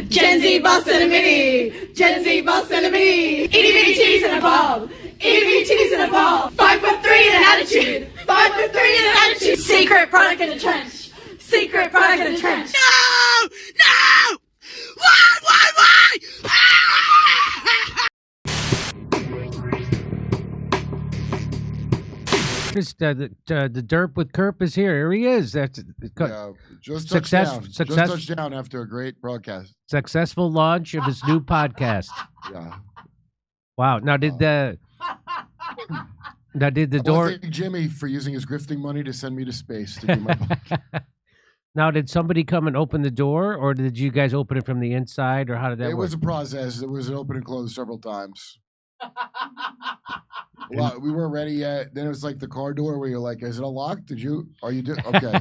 Gen Z bustin' a mini. Gen Z bustin' a mini. Itty bitty titties in a ball. Itty bitty titties in a ball. 5'3" in an attitude. 5'3" in an attitude. Secret product in the trench. Secret product in the trench. No! No! Why? The derp with Kerp is here. Here he is. That's just touched down after a great broadcast. Successful launch of his new podcast. Yeah. Wow. Now did the Dore Thank Jimmy for using his grifting money to send me to space to do my podcast. Now did somebody come and open the door, or did you guys open it from the inside, or how did that work? It was a process. It was an open and close several times. Well, we weren't ready yet. Then it was like the car door where you're like, "Is it unlocked? Okay?"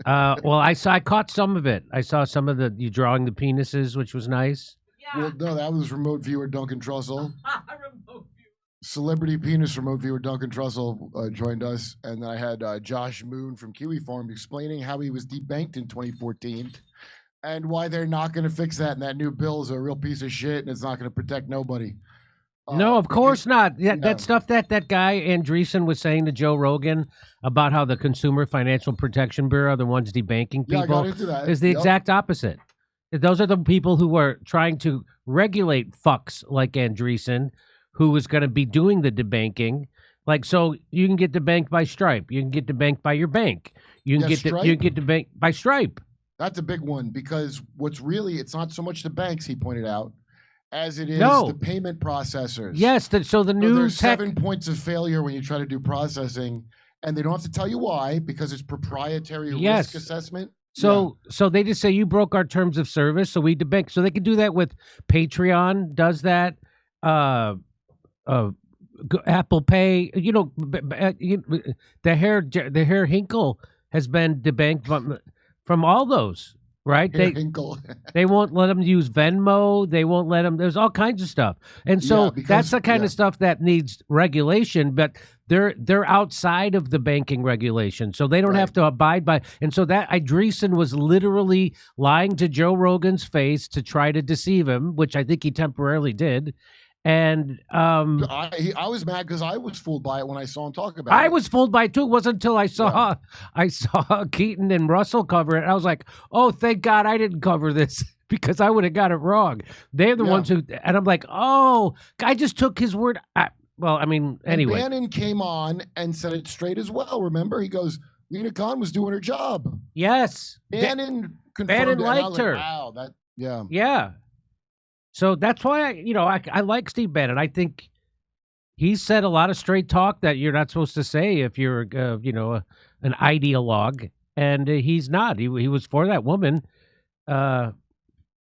Well, I caught some of it. I saw some of you drawing the penises, which was nice. Yeah. Well, no, that was remote viewer Duncan Trussell. Celebrity penis remote viewer Duncan Trussell joined us, and then I had Josh Moon from Kiwi Farm explaining how he was debanked in 2014 and why they're not going to fix that, and that new bill is a real piece of shit and it's not going to protect nobody. No, of course not. That stuff that guy Andreessen was saying to Joe Rogan about how the Consumer Financial Protection Bureau are the ones debanking people I got into that. is the exact opposite. Those are the people who are trying to regulate fucks like Andreessen, who is going to be doing the debanking. Like, so you can get debanked by Stripe. You can get debanked by your bank. You can get debanked by Stripe. That's a big one, because it's not so much the banks, he pointed out, as it is the payment processors. Yes, so the new there's 7 points of failure when you try to do processing, and they don't have to tell you why, because it's proprietary risk assessment. So they just say you broke our terms of service, so we debank. So they can do that with Patreon. Does that? Apple Pay. You know, the hair Hinkle has been debanked from all those. Right? They won't let them use Venmo. They won't let them. There's all kinds of stuff, and so that's the kind of stuff that needs regulation. But they're outside of the banking regulation, so they don't have to abide by. And so that Andreessen was literally lying to Joe Rogan's face to try to deceive him, which I think he temporarily did. And I was mad because I was fooled by it when I saw him talk about it. I was fooled by it too. It wasn't until I saw Keaton and Russell cover it. I was like, oh, thank God I didn't cover this because I would have got it wrong. They're the ones who, and I'm like, oh, I just took his word. Anyway. And Bannon came on and said it straight as well. Remember, he goes, Lena Khan was doing her job. Yes. Bannon confirmed liked her. Like, wow, Yeah. So that's why I like Steve Bannon. I think he said a lot of straight talk that you're not supposed to say if you're an ideologue, and he's not. He was for that woman. I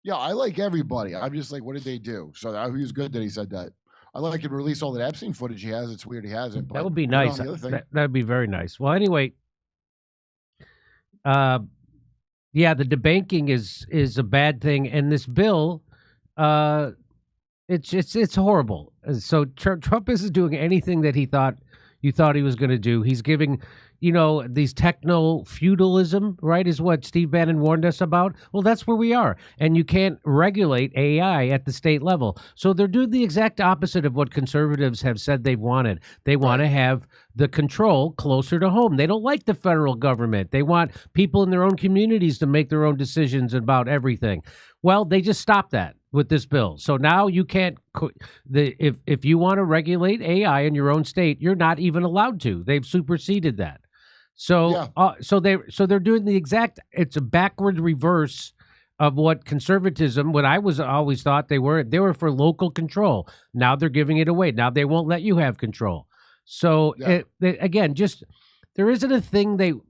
like everybody. I'm just like, what did they do? So he was good that he said that. I like him to release all that Epstein footage he has. It's weird he hasn't. That would be nice. That would be very nice. Well, anyway, the debanking is a bad thing, and this bill. It's horrible. So Trump isn't doing anything that you thought he was going to do. He's giving, these techno feudalism, right, is what Steve Bannon warned us about. Well, that's where we are. And you can't regulate AI at the state level. So they're doing the exact opposite of what conservatives have said they've wanted. They want to have the control closer to home. They don't like the federal government. They want people in their own communities to make their own decisions about everything. Well, they just stopped that with this bill. So now you can't, if you want to regulate AI in your own state, you're not even allowed to. They've superseded that. So, they're doing the exact, it's a backward reverse of what conservatism, what I was always thought they were for local control. Now they're giving it away. Now they won't let you have control. So again, there isn't a thing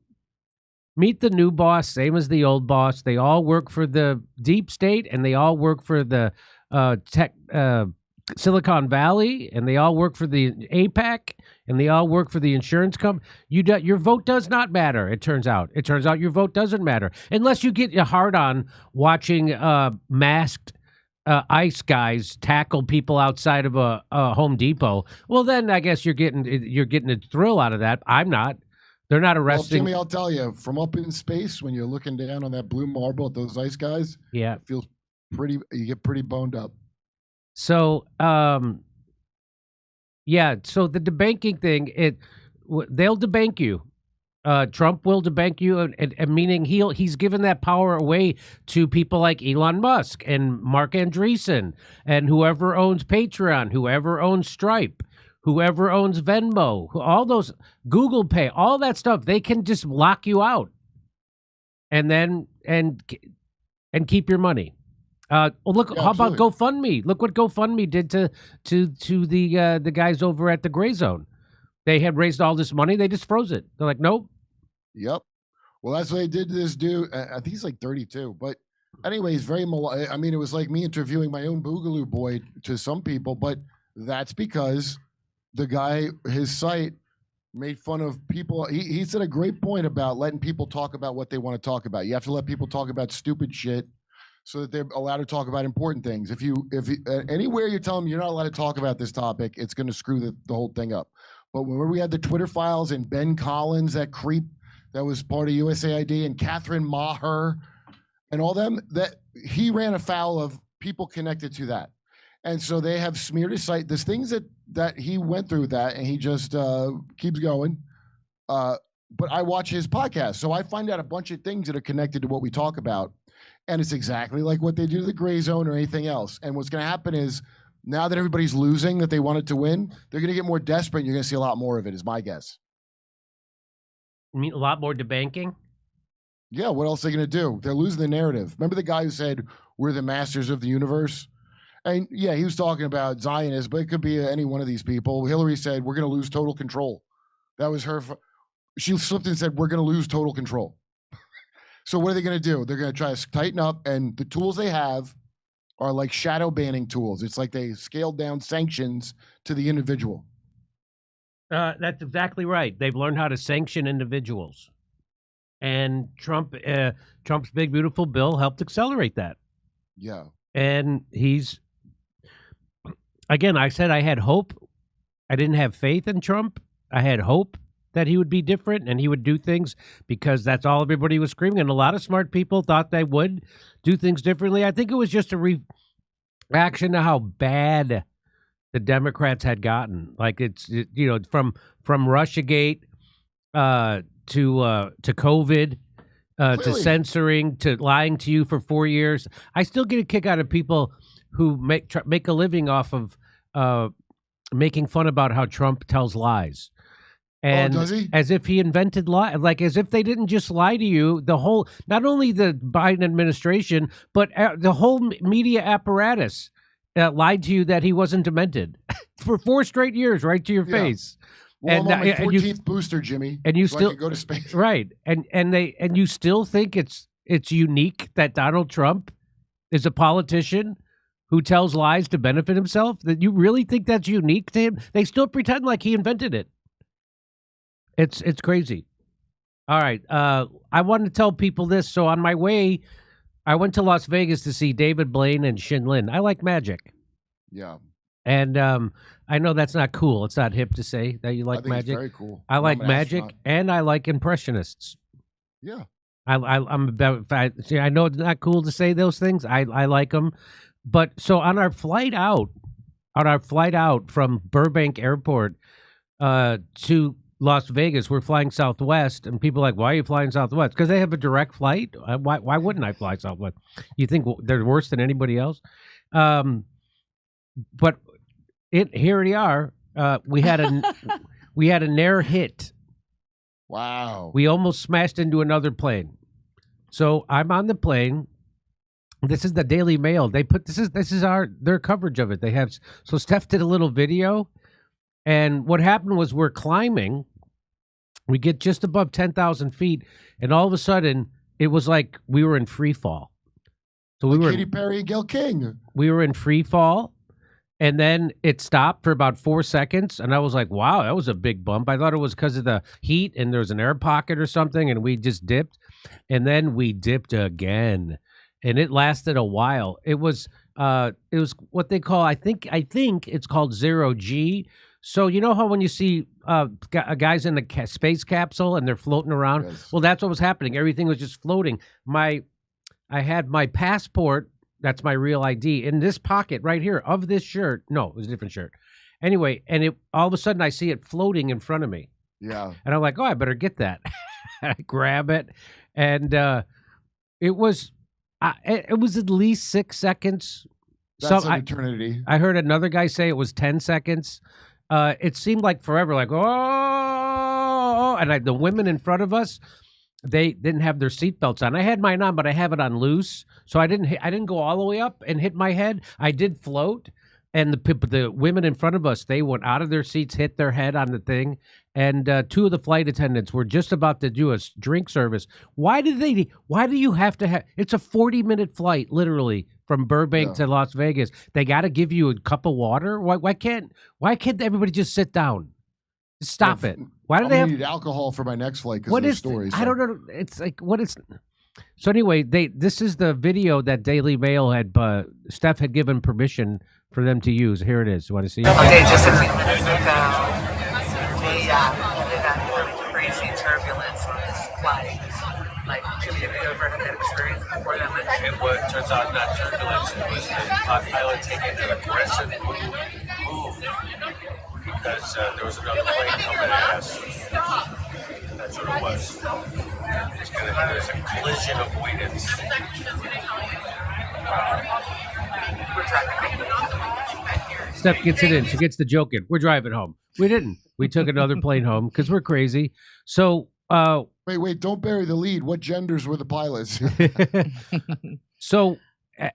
meet the new boss, same as the old boss. They all work for the deep state, and they all work for the Silicon Valley, and they all work for the APAC, and they all work for the insurance company. Your vote does not matter, it turns out. It turns out your vote doesn't matter. Unless you get your hard on watching masked ICE guys tackle people outside of a Home Depot. Well, then I guess you're getting a thrill out of that. I'm not. They're not Well, arresting. Jimmy, I'll tell you, from up in space, when you're looking down on that blue marble at those ice guys, Yeah. it feels pretty. You get pretty boned up. So, yeah. So the debanking thing, they'll debank you. Trump will debank you, and meaning he's given that power away to people like Elon Musk and Mark Andreessen and whoever owns Patreon, whoever owns Stripe, whoever owns Venmo, all those Google Pay, all that stuff. They can just lock you out, and then and keep your money. Look, Yeah, how about absolutely. GoFundMe? Look what GoFundMe did to the guys over at the Gray Zone. They had raised all this money, they just froze it. They're like, nope. Yep. Well, that's what they did to this dude. I think he's like 32. But anyways, I mean, it was like me interviewing my own Boogaloo boy to some people, but that's because the guy, his site, made fun of people. He said a great point about letting people talk about what they want to talk about. You have to let people talk about stupid shit so that they're allowed to talk about important things. If anywhere you tell them you're not allowed to talk about this topic, it's going to screw the whole thing up. But when we had the Twitter files and Ben Collins, that creep that was part of USAID, and Catherine Maher and all them, that he ran afoul of people connected to that. And so they have smeared his site. There's things that he went through with that, and he just keeps going. But I watch his podcast, so I find out a bunch of things that are connected to what we talk about. And it's exactly like what they do to the Gray Zone or anything else. And what's going to happen is, now that everybody's losing that they wanted to win, they're going to get more desperate, and you're going to see a lot more of it, is my guess. You mean a lot more debanking? Yeah, what else are they going to do? They're losing the narrative. Remember the guy who said, we're the masters of the universe? And yeah, he was talking about Zionists, but it could be any one of these people. Hillary said, we're going to lose total control. That was her. She slipped and said, we're going to lose total control. So what are they going to do? They're going to try to tighten up, and the tools they have are like shadow banning tools. It's like they scaled down sanctions to the individual. That's exactly right. They've learned how to sanction individuals, and Trump's big beautiful bill helped accelerate that. Yeah. And again, I said I had hope. I didn't have faith in Trump. I had hope that he would be different and he would do things because that's all everybody was screaming. And a lot of smart people thought they would do things differently. I think it was just a reaction to how bad the Democrats had gotten. Like from Russiagate to COVID to censoring to lying to you for 4 years. I still get a kick out of people who make a living off of making fun about how Trump tells lies. And does he? As if he invented lie, like as if they didn't just lie to you. The whole, not only the Biden administration, but the whole media apparatus lied to you that he wasn't demented for 4 straight years, right to your face. Well, And I'm on my and you- 14th booster, Jimmy. and you so still- I can go to space. Right, and you still think it's unique that Donald Trump is a politician who tells lies to benefit himself? That you really think that's unique to him? They still pretend like he invented it. It's crazy. All right, I wanted to tell people this. So on my way, I went to Las Vegas to see David Blaine and Shin Lin. I like magic. Yeah. And I know that's not cool. It's not hip to say that you I like think magic. it's very cool. I like I'm an magic, astronaut. and I like impressionists. Yeah. I'm about. I know it's not cool to say those things. I like them, but so on our flight out from Burbank Airport to Las Vegas, we're flying Southwest, and people are like, why are you flying Southwest? Because they have a direct flight. Why wouldn't I fly Southwest? You think they're worse than anybody else? But here we are. We had a near hit. Wow. We almost smashed into another plane. So I'm on the plane. This is the Daily Mail. They put this is their coverage of it. They have so Steph did a little video, and what happened was we're climbing. We get just above 10,000 feet, and all of a sudden it was like we were in free fall. So we Like were Katy Perry and Gail King. we were in free fall, and then it stopped for about 4 seconds, and I was like, wow, that was a big bump. I thought it was because of the heat and there was an air pocket or something, and we just dipped, and then we dipped again, and it lasted a while. It was what they call, I think it's called 0 G. So you know how when you see guys in a space capsule and they're floating around? Yes. Well, that's what was happening. Everything was just floating. I had my passport, that's my real ID, in this pocket right here of this shirt. No, it was a different shirt. Anyway, and all of a sudden I see it floating in front of me. Yeah. And I'm like, oh, I better get that. I grab it, and it was at least 6 seconds. That's an eternity. I heard another guy say it was 10 seconds. It seemed like forever, like, oh, and the women in front of us, they didn't have their seatbelts on. I had mine on, but I have it on loose, so I didn't go all the way up and hit my head. I did float, and the women in front of us, they went out of their seats, hit their head on the thing, and 2 of the flight attendants were just about to do a drink service. Why do you have to have? It's a 40-minute flight, literally, from Burbank to Las Vegas. They got to give you a cup of water. Why can't everybody just sit down? Stop it. Why do they have need alcohol for my next flight? What is stories? I don't know. It's like, what is? So anyway, this is the video that Daily Mail had. Steph had given permission for them to use. Here it is. You want to see it? Okay, just a few minutes ago, we had really crazy turbulence on this flight. Like, should we have over had that experience before that much? And what turns out not turbulence, it was the pilot taking an aggressive move because there was another plane coming at us. That's what it was. There's a collision avoidance. Steph gets it in. She gets the joke in. We're driving home. We didn't. We took another plane home because we're crazy. So, wait, don't bury the lead. What genders were the pilots? So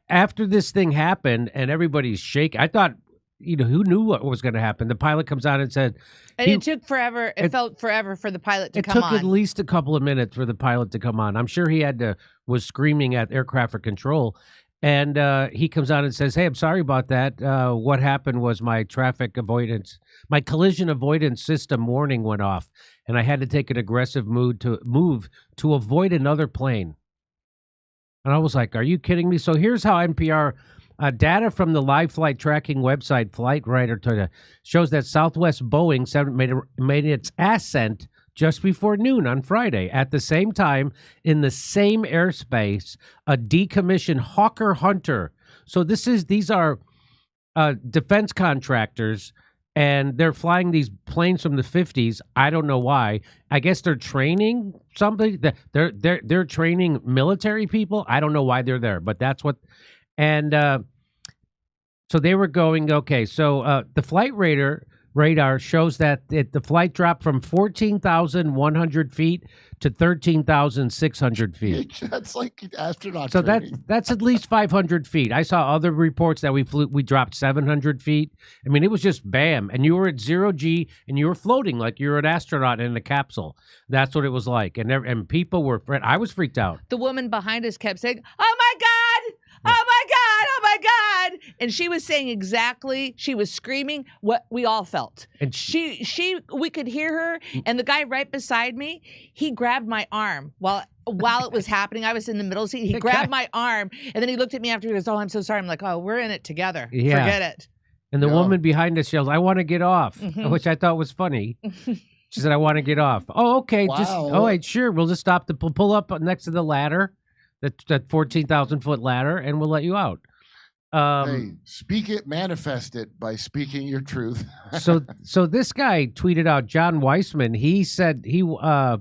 after this thing happened and everybody's shaking, I thought, who knew what was going to happen? The pilot comes out and said, and it took forever. It felt forever for the pilot to come on. It took at least a couple of minutes for the pilot to come on. I'm sure he was screaming at air traffic control. And he comes out and says, hey, I'm sorry about that. What happened was my collision avoidance system warning went off, and I had to take an aggressive move to avoid another plane. And I was like, are you kidding me? So here's how NPR data from the live flight tracking website FlightRadar shows that Southwest Boeing made its ascent just before noon on Friday. At the same time, in the same airspace, a decommissioned Hawker Hunter. So these are defense contractors, and they're flying these planes from the 50s. I don't know why. I guess they're training somebody. They're training military people. I don't know why they're there, but that's what. And so they were going. Okay, so the flight radar shows that the flight dropped from 14,100 feet to 13,600 feet. That's like astronaut So training. that's at least 500 feet. I saw other reports that we dropped 700 feet. I mean, it was just bam. And you were at 0G and you were floating like you're an astronaut in a capsule. That's what it was like. And people were, I was freaked out. The woman behind us kept saying, oh my God, oh my God, oh my God. And she was saying she was screaming what we all felt. And we could hear her. And the guy right beside me, he grabbed my arm while it was happening. I was in the middle seat. He grabbed my arm, and then he looked at me after. He goes, oh, I'm so sorry. I'm like, oh, we're in it together. Yeah. Forget it. And the woman behind us yells, I want to get off, which I thought was funny. She said, I want to get off. Oh, okay. Wow. Sure. We'll just stop pull up next to the ladder, that 14,000-foot ladder, and we'll let you out. Hey, speak it, manifest it by speaking your truth. So this guy tweeted out, John Weissman. He said your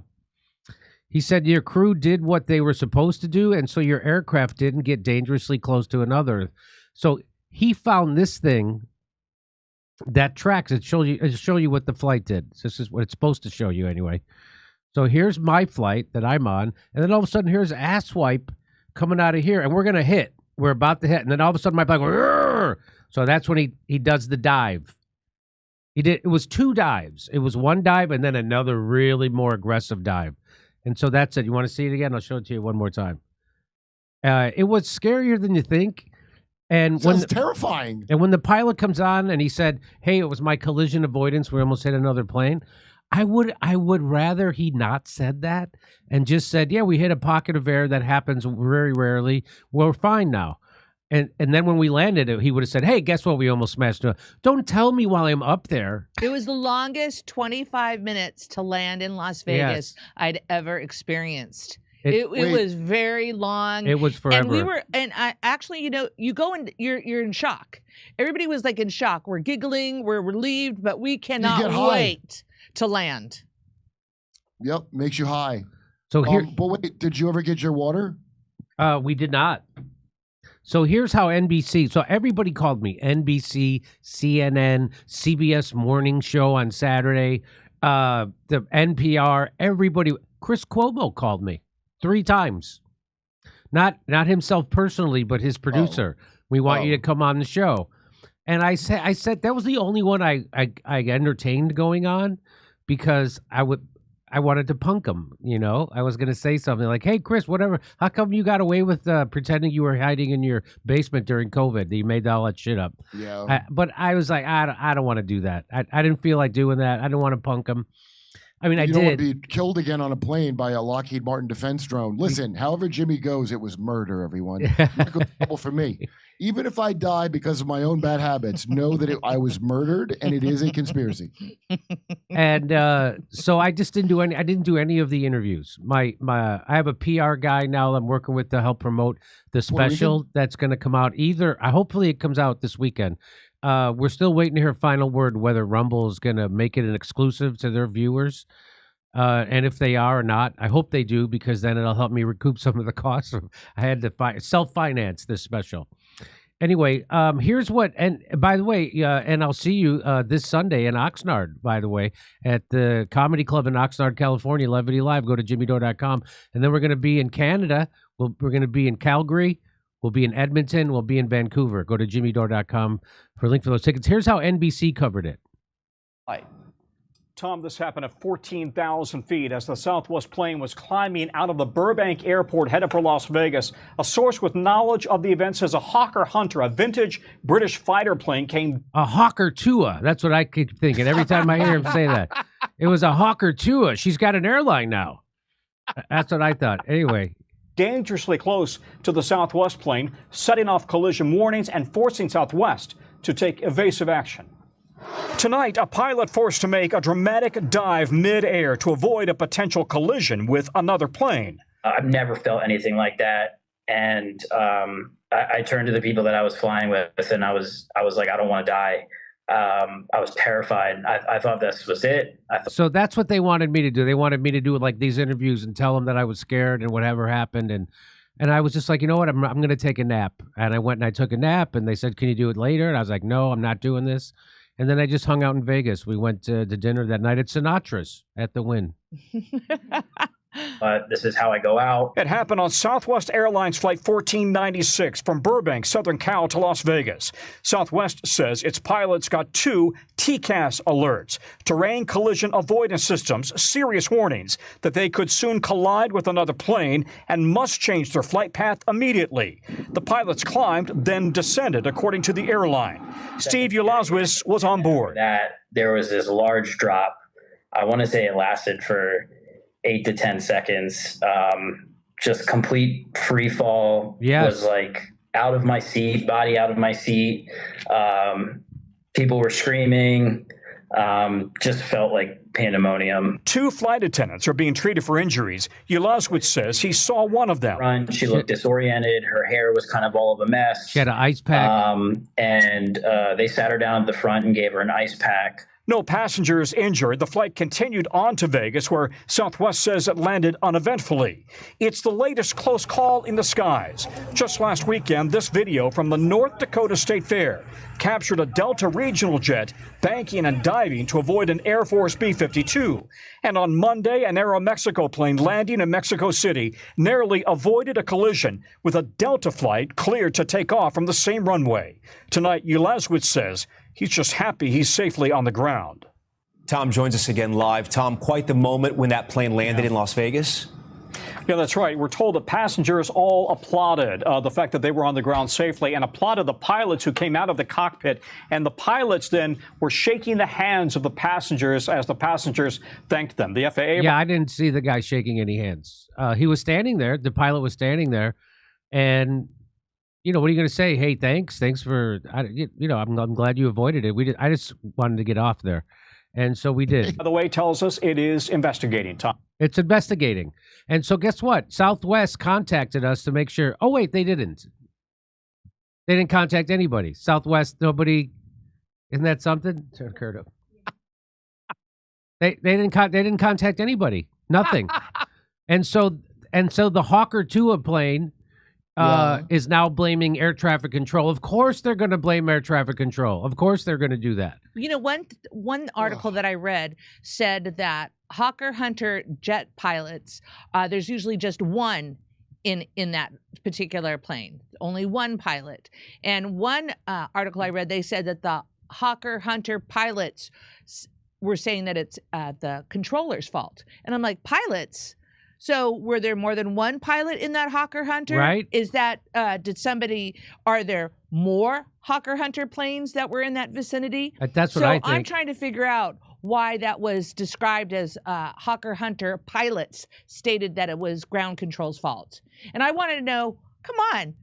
crew did what they were supposed to do, and so your aircraft didn't get dangerously close to another. So he found this thing that tracks. It show you what the flight did. This is what it's supposed to show you anyway. So here's my flight that I'm on, and then all of a sudden here's asswipe coming out of here, and we're gonna hit. We're about to hit, and then all of a sudden my plane goes, "Rrr!" So that's when he does the dive. It was 2 dives. It was 1 dive and then another really more aggressive dive. And so that's it. You want to see it again? I'll show it to you one more time. It was scarier than you think. And Sounds terrifying. And when the pilot comes on and he said, hey, it was my collision avoidance, we almost hit another plane. I would rather he not said that and just said, yeah, we hit a pocket of air that happens very rarely. We're fine now. And then when we landed, he would have said, "Hey, guess what? We almost smashed into." Don't tell me while I'm up there. It was the longest 25 minutes to land in Las Vegas I'd ever experienced. It was very long. It was forever. And we were, and I actually, you go and you're in shock. Everybody was like in shock. We're giggling, we're relieved, but we cannot wait to land. Yep, makes you high. So here, but wait, did you ever get your water? We did not. So here's how NBC. So everybody called me. NBC, CNN, CBS Morning Show on Saturday, the NPR. Everybody. Chris Cuomo called me 3 times. Not himself personally, but his producer. We want you to come on the show. And I said that was the only one I entertained going on, because I wanted to punk him, I was going to say something like, "Hey, Chris, whatever. How come you got away with pretending you were hiding in your basement during COVID? You made all that shit up." Yeah. But I was like, I don't want to do that. I didn't feel like doing that. I didn't want to punk him. I mean, I did. You don't want to be killed again on a plane by a Lockheed Martin defense drone. Listen, however Jimmy goes, it was murder, everyone. Not good trouble for me. Even if I die because of my own bad habits, know that I was murdered, and it is a conspiracy. And so I just didn't do any. I didn't do any of the interviews. I have a PR guy now I'm working with to help promote the special that's going to come out. Hopefully it comes out this weekend. We're still waiting to hear final word whether Rumble is going to make it an exclusive to their viewers. And if they are or not, I hope they do, because then it'll help me recoup some of the costs. I had to self-finance this special. Anyway, here's what, and by the way, and I'll see you this Sunday in Oxnard, by the way, at the Comedy Club in Oxnard, California, Levity Live. Go to jimmydore.com. And then we're going to be in Canada. We're going to be in Calgary. We'll be in Edmonton. We'll be in Vancouver. Go to jimmydore.com for a link for those tickets. Here's how NBC covered it. Hi. Tom, this happened at 14,000 feet as the Southwest plane was climbing out of the Burbank airport headed for Las Vegas. A source with knowledge of the event says a Hawker Hunter, a vintage British fighter plane, came... A Hawker Tua. That's what I keep thinking every time I hear him say that. It was a Hawker Tua. She's got an airline now. That's what I thought. Anyway... dangerously close to the Southwest plane, setting off collision warnings and forcing Southwest to take evasive action. Tonight, a pilot forced to make a dramatic dive mid-air to avoid a potential collision with another plane. I've never felt anything like that. And I turned to the people that I was flying with, and I was like, I don't want to die. I was terrified. I thought this was it. So that's what they wanted me to do. They wanted me to do like these interviews and tell them that I was scared and whatever happened. And I was just like, you know what? I'm going to take a nap. And I went and I took a nap, and they said, "Can you do it later?" And I was like, "No, I'm not doing this." And then I just hung out in Vegas. We went to dinner that night at Sinatra's at the Wynn. But this is how I go out. It happened on Southwest Airlines Flight 1496 from Burbank, Southern Cal to Las Vegas. Southwest says its pilots got 2 TCAS alerts, terrain collision avoidance systems, serious warnings that they could soon collide with another plane and must change their flight path immediately. The pilots climbed, then descended, according to the airline. Steve Ulazwis was on board. That there was this large drop. I want to say it lasted for 8 to 10 seconds. Just complete free fall. Yes. Was like out of my seat, body out of my seat. People were screaming. Just felt like pandemonium. 2 flight attendants are being treated for injuries. Ulazwitz says he saw one of them. She looked disoriented. Her hair was kind of all of a mess. She had an ice pack. And they sat her down at the front and gave her an ice pack. No passengers injured. The flight continued on to Vegas, where Southwest says it landed uneventfully. It's the latest close call in the skies. Just last weekend, this video from the North Dakota State Fair captured a Delta regional jet banking and diving to avoid an Air Force B-52. And on Monday, an Aeromexico plane landing in Mexico City narrowly avoided a collision with a Delta flight cleared to take off from the same runway. Tonight, Ulazwitz says he's just happy he's safely on the ground. Tom joins us again live. Tom, quite the moment when that plane landed in Las Vegas. Yeah, that's right. We're told that passengers all applauded the fact that they were on the ground safely and applauded the pilots who came out of the cockpit. And the pilots then were shaking the hands of the passengers as the passengers thanked them. The FAA... Yeah, I didn't see the guy shaking any hands. He was standing there. The pilot was standing there. And you know, what are you going to say? Hey, thanks for, I'm glad you avoided it. I just wanted to get off there. And so we did. By the way, tells us it is investigating. Tom. It's investigating. And so guess what? Southwest contacted us to make sure. Oh, wait, they didn't. They didn't contact anybody. Southwest, nobody. Isn't that something? Turn Kurt up. They didn't contact anybody. Nothing. and so the Hawker Tua plane is now blaming air traffic control. Of course they're going to blame air traffic control. Of course they're going to do that. You know, one article that I read said that Hawker Hunter jet pilots, there's usually just one in that particular plane, only one pilot. And one article I read, they said that the Hawker Hunter pilots were saying that it's the controller's fault. And I'm like, pilots? So were there more than one pilot in that Hawker Hunter? Right. Is that, are there more Hawker Hunter planes that were in that vicinity? That's what I think. So I'm trying to figure out why that was described as Hawker Hunter pilots stated that it was ground control's fault. And I wanted to know, come on,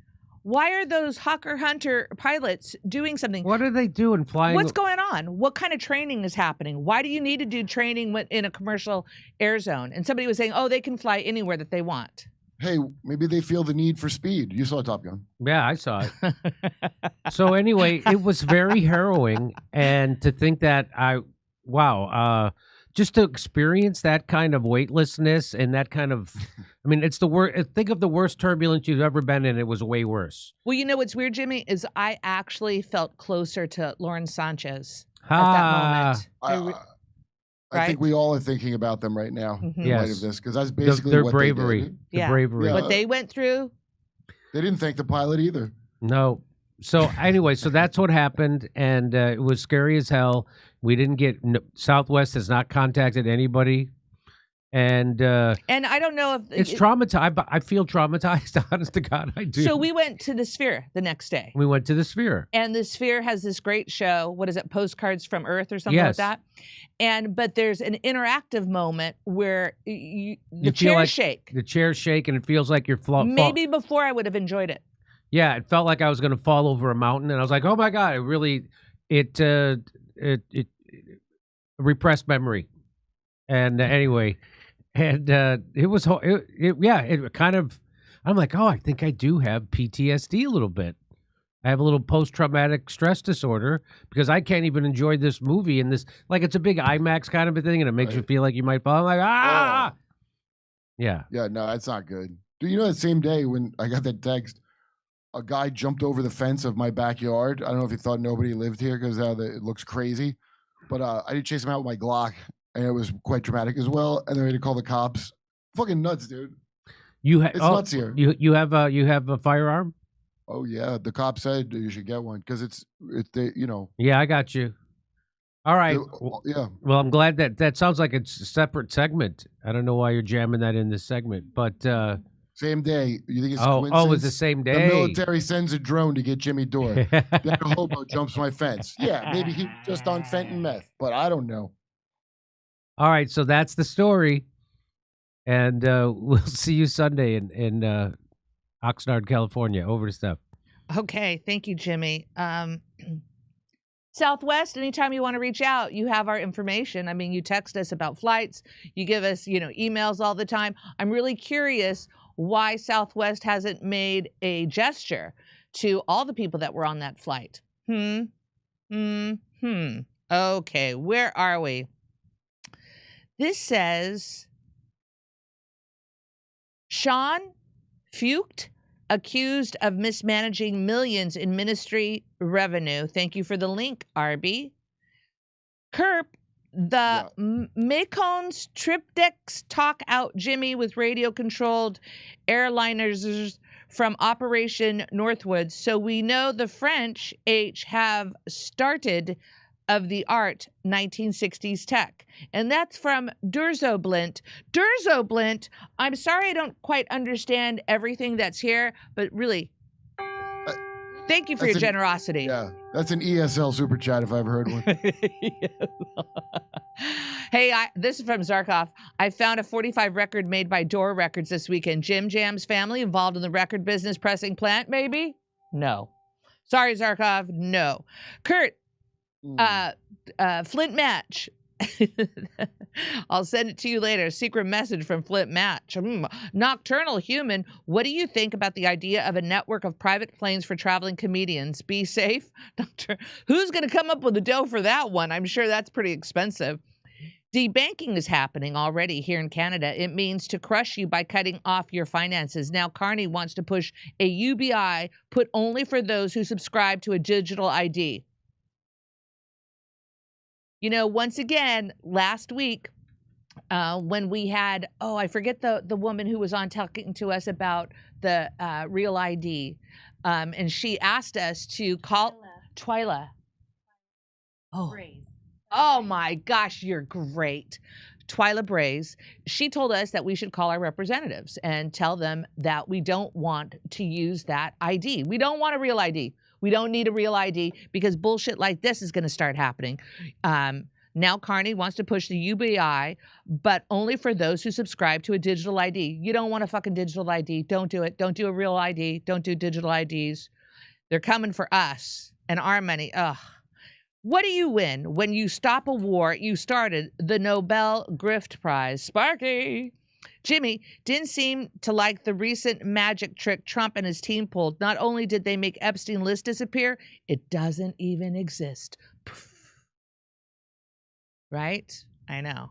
why are those Hawker Hunter pilots doing something? What are they doing flying? What's going on? What kind of training is happening? Why do you need to do training in a commercial air zone? And somebody was saying, oh, they can fly anywhere that they want. Hey, maybe they feel the need for speed. You saw Top Gun. Yeah, I saw it. So anyway, it was very harrowing. And to think that just to experience that kind of weightlessness and that kind of, I mean, it's the worst. Think of the worst turbulence you've ever been in. It was way worse. Well, you know what's weird, Jimmy, is I actually felt closer to Lauren Sanchez at that moment. I think we all are thinking about them right now in light of this, because that's basically their what bravery. they did. The bravery. What they went through. They didn't thank the pilot either. No. So anyway, so that's what happened, and it was scary as hell. We didn't get Southwest has not contacted anybody, and I don't know if it's traumatized. I feel traumatized. Honest to God, I do. So we went to the Sphere the next day. We went to the Sphere, and the Sphere has this great show. What is it? Postcards from Earth or something like that. But there's an interactive moment where the chairs shake. The chairs shake, and it feels like you're floating. Maybe before I would have enjoyed it. Yeah, it felt like I was going to fall over a mountain, and I was like, "Oh my God!" It really, it repressed memory, and anyway, and it was, it kind of. I'm like, oh, I think I do have PTSD a little bit. I have a little post-traumatic stress disorder because I can't even enjoy this movie and this, like, it's a big IMAX kind of a thing, and it makes you feel like you might fall. I'm like, ah, yeah, no, that's not good. Do you know that same day when I got that text? A guy jumped over the fence of my backyard. I don't know if he thought nobody lived here because it looks crazy. But I did chase him out with my Glock, and it was quite dramatic as well. And then we had to call the cops. Fucking nuts, dude. It's nuts here. You have a firearm? Oh yeah, the cop said you should get one because it's Yeah, I got you. All right. Yeah. Well, I'm glad that sounds like it's a separate segment. I don't know why you're jamming that in this segment, but. Same day. You think it's coincidence? Oh, it's the same day. The military sends a drone to get Jimmy Dore. Then a hobo jumps my fence. Yeah, maybe he just on fentanyl meth, but I don't know. All right, so that's the story. And we'll see you Sunday in Oxnard, California. Over to Steph. Okay, thank you, Jimmy. Southwest, anytime you want to reach out, you have our information. I mean, you text us about flights. You give us, emails all the time. I'm really curious why Southwest hasn't made a gesture to all the people that were on that flight. Okay, where are we? This says, Sean Fucht, accused of mismanaging millions in ministry revenue. Thank you for the link, Arby. Kerp, the Macon's triptychs talk out Jimmy with radio-controlled airliners from Operation Northwoods. So we know the French have started of the art 1960s tech. And that's from Durzoblint. Durzoblint, I'm sorry I don't quite understand everything that's here, but really, thank you for your generosity. Yeah, that's an ESL super chat if I ever heard one. Hey, this is from Zarkov. I found a 45 record made by Dore Records this weekend. Jim Jam's family involved in the record business pressing plant, maybe? No. Sorry, Zarkov. No. Kurt, Flint Match. I'll send it to you later. Secret message from Flint Match. Nocturnal Human, what do you think about the idea of a network of private planes for traveling comedians? Be safe. Who's going to come up with the dough for that one? I'm sure that's pretty expensive. Debanking is happening already here in Canada. It means to crush you by cutting off your finances. Now, Carney wants to push a UBI put only for those who subscribe to a digital ID. You know, once again, last week, when we had, I forget the woman who was on talking to us about the real ID, and she asked us to call Twyla. Oh my gosh, you're great. Twyla Braze. She told us that we should call our representatives and tell them that we don't want to use that ID. We don't want a real ID. We don't need a real ID because bullshit like this is going to start happening. Now Carney wants to push the UBI, but only for those who subscribe to a digital ID. You don't want a fucking digital ID. Don't do it. Don't do a real ID. Don't do digital IDs. They're coming for us and our money. Ugh. What do you win when you stop a war you started? The Nobel Grift Prize. Sparky. Jimmy didn't seem to like the recent magic trick Trump and his team pulled. Not only did they make Epstein list disappear, it doesn't even exist. Poof. Right? I know.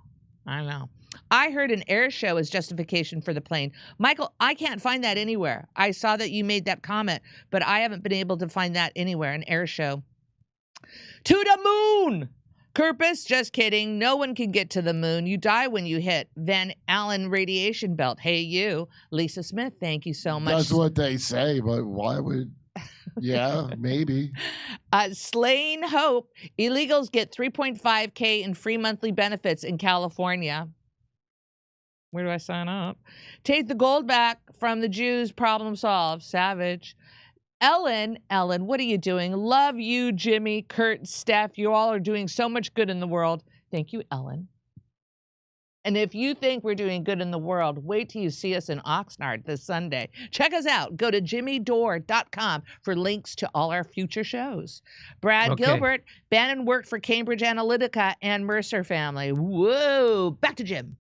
I heard an air show as justification for the plane. Michael, I can't find that anywhere. I saw that you made that comment, but I haven't been able to find that anywhere, an air show. To the moon! Kirpus, just kidding. No one can get to the moon. You die when you hit Van Allen radiation belt. Hey, you. Lisa Smith, thank you so much. That's what they say, but why would... Yeah, maybe. Slain Hope. Illegals get $3.5K in free monthly benefits in California. Where do I sign up? Take the gold back from the Jews. Problem solved. Savage. Ellen, what are you doing? Love you, Jimmy, Kurt, Steph. You all are doing so much good in the world. Thank you, Ellen. And if you think we're doing good in the world, wait till you see us in Oxnard this Sunday. Check us out. Go to jimmydore.com for links to all our future shows. Brad Gilbert, Bannon worked for Cambridge Analytica and Mercer family. Whoa, back to Jim.